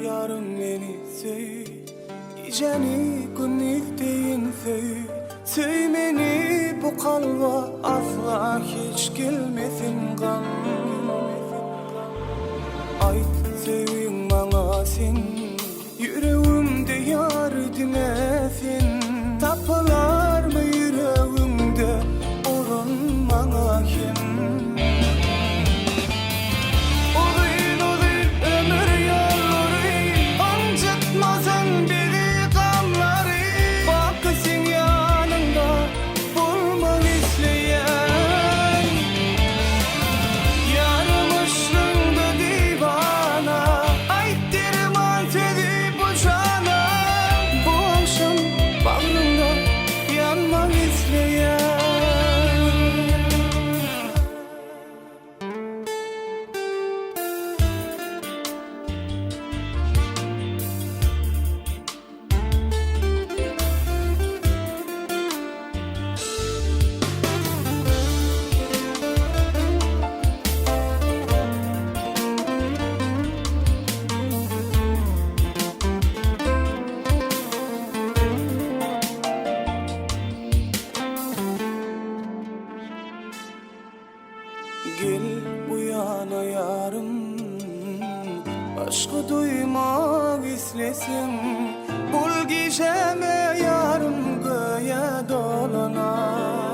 yarım beni söy, geceni gündüz deyin söy. Söymeni bu kalba asla hiç gelmesin kan. Ayt sevin bana sen, yüreğimde yar dimesin. Tapılar mı yüreğimde orun bana kim? Gel bu yana yarım, aşkı duymak istesin. Bul geceme yarım göğe dolanar.